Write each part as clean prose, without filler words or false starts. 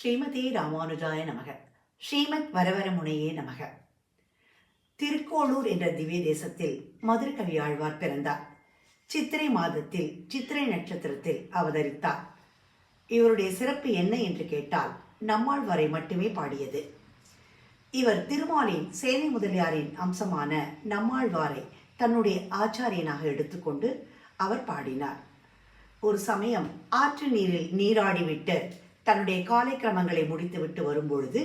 ஸ்ரீமதே ராமானுஜாய நமக. ஸ்ரீமத் வரவரமுனையே நமக. திருக்கோளூர் என்ற திவ்ய தேசத்தில் மதுரகவி ஆழ்வார் பிறந்தார். சித்திரை மாதத்தில் சித்திரை நட்சத்திரத்தில் அவதரித்தார். இவருடைய சிறப்பு என்ன என்று கேட்டால் நம்மாழ்வாரை மட்டுமே பாடியது. இவர் திருமாலின் சேனை முதலியாரின் அம்சமான நம்மாழ்வாரை தன்னுடைய ஆச்சாரியனாக எடுத்துக்கொண்டு அவர் பாடினார். ஒரு சமயம் ஆற்று நீரில் நீராடிவிட்டு தன்னுடைய காலை கிரமங்களை முடித்துவிட்டு வரும்பொழுது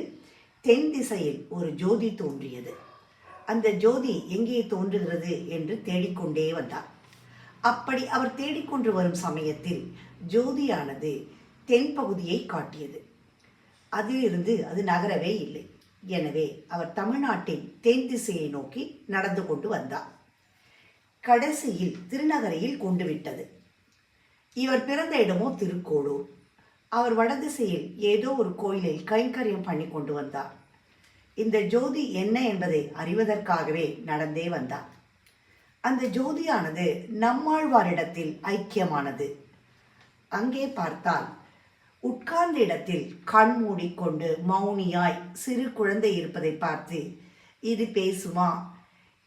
தென் திசையில் ஒரு ஜோதி தோன்றியது. அந்த ஜோதி எங்கே தோன்றுகிறது என்று தேடிக்கொண்டே வந்தார். அப்படி அவர் தேடிக்கொண்டு வரும் சமயத்தில் ஜோதியானது தென் பகுதியை காட்டியது. அதிலிருந்து அது நகரவே இல்லை. எனவே அவர் தமிழ்நாட்டின் தென் திசையை நோக்கி நடந்து கொண்டு வந்தார். கடைசியில் திருநகரையில் கொண்டு விட்டது. இவர் பிறந்த இடமோ திருக்கோளூர். அவர் வடதிசையில் ஏதோ ஒரு கோயிலில் கைங்கரியம் பண்ணி கொண்டு வந்தார். இந்த ஜோதி என்ன என்பதை அறிவதற்காகவே நடந்தே வந்தார். அந்த ஜோதியானது நம்மாழ்வாரிடத்தில் ஐக்கியமானது. அங்கே பார்த்தால் உட்கார்ந்த இடத்தில் கண் மூடிக்கொண்டு மௌனியாய் சிறு குழந்தை இருப்பதை பார்த்து, இது பேசுமா,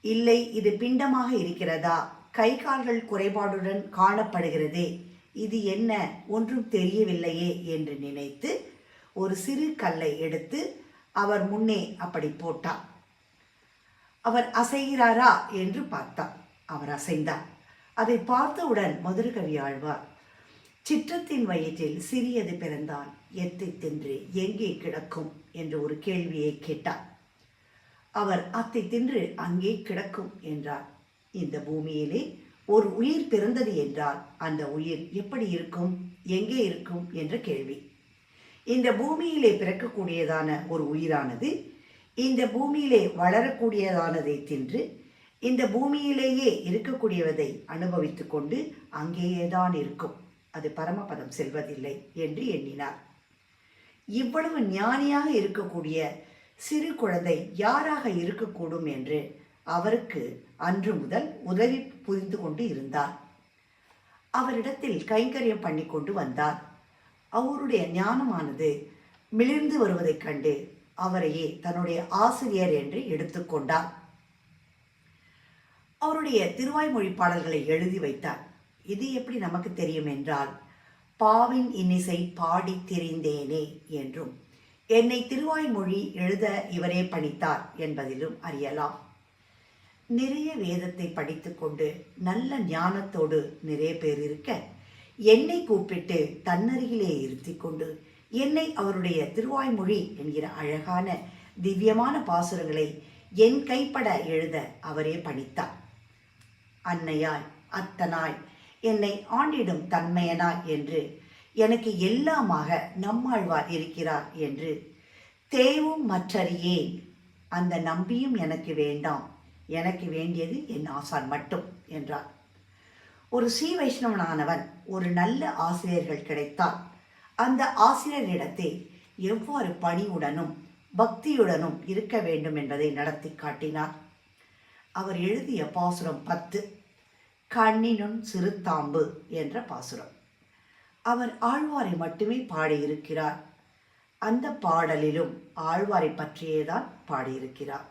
இல்லை இது பிண்டமாக இருக்கிறதா, கை கால்கள் குறைபாடுடன் காணப்படுகிறதே, இது என்ன, ஒன்றும் தெரியவில்லையே என்று நினைத்து ஒரு சிறு கல்லை எடுத்து அவர் முன்னே அப்படி போட்டார். அவர் அசைகிறாரா என்று பார்த்தார். அவர் அசைந்தார். அதை பார்த்தவுடன் மதுரகவி ஆழ்வார், சிற்றத்தின் வயிற்றில் சிறியது பிறந்தால் எத்தை தின்று எங்கே கிடக்கும் என்று ஒரு கேள்வியை கேட்டார். அவர் அத்தை தின்று அங்கே கிடக்கும் என்றார். இந்த பூமியிலே ஒரு உயிர் பிறந்தது என்றால் அந்த உயிர் எப்படி இருக்கும், எங்கே இருக்கும் என்ற கேள்வி. இந்த பூமியிலே பிறக்கக்கூடியதான ஒரு உயிரானது இந்த பூமியிலே வளரக்கூடியதானதை தின்று இந்த பூமியிலேயே இருக்கக்கூடியவதை அனுபவித்து கொண்டு அங்கேயேதான் இருக்கும். அது பரமபதம் செல்வதில்லை என்று எண்ணினார். இவ்வளவு ஞானியாக இருக்கக்கூடிய சிறு குழந்தை யாராக இருக்கக்கூடும் என்று அவருக்கு அன்று முதல் உதவி புரிந்து கொண்டு இருந்தார். அவரிடத்தில் கைங்கரியம் பண்ணி கொண்டு வந்தார். அவருடைய ஞானமானது மிளிர்ந்து வருவதைக் கண்டு அவரையே தன்னுடைய ஆசிரியர் என்று எடுத்துக்கொண்டார். அவருடைய திருவாய்மொழி பாடல்களை எழுதி வைத்தார். இது எப்படி நமக்கு தெரியும் என்றால், பாவின் இன்னிசை பாடி திரிந்தேனே என்றும் என்னை திருவாய்மொழி எழுத இவரே பணித்தார் என்பதிலும் அறியலாம். நிறைய வேதத்தை படித்து கொண்டு நல்ல ஞானத்தோடு நிறைய பேர் இருக்க, என்னை கூப்பிட்டு தன்னருகிலே இருத்தி கொண்டு என்னை அவருடைய திருவாய்மொழி என்கிற அழகான திவ்யமான பாசுரங்களை என் கைப்பட எழுத அவரே பணித்தார். அன்னையாய் அத்தனாய் என்னை ஆண்டிடும் தன்மையனாய் என்று எனக்கு எல்லாமாக நம்மாழ்வார் இருக்கிறார் என்று தேவும் மற்றறியேன், அந்த நம்பியும் எனக்கு வேண்டாம், எனக்கு வேண்டியது என் ஆசான் மட்டும் என்றார். ஒரு ஸ்ரீ வைஷ்ணவனானவன் ஒரு நல்ல ஆசிரியர்கள் கிடைத்தால் அந்த ஆசிரியரிடத்தை எவ்வாறு பணிவுடனும் பக்தியுடனும் இருக்க வேண்டும் என்பதை நடத்தி காட்டினார். அவர் எழுதிய பாசுரம் 10 கண்ணினும் சிறுத்தாம்பு என்ற பாசுரம். அவர் ஆழ்வாரை மட்டுமே பாடியிருக்கிறார். அந்த பாடலிலும் ஆழ்வாரை பற்றியேதான் பாடியிருக்கிறார்.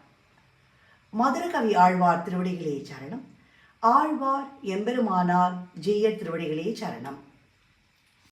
மதுரகவி ஆழ்வார் திருவடிகளே சரணம். ஆழ்வார் எம்பெருமானார் ஜெய திருவடிகளே சரணம்.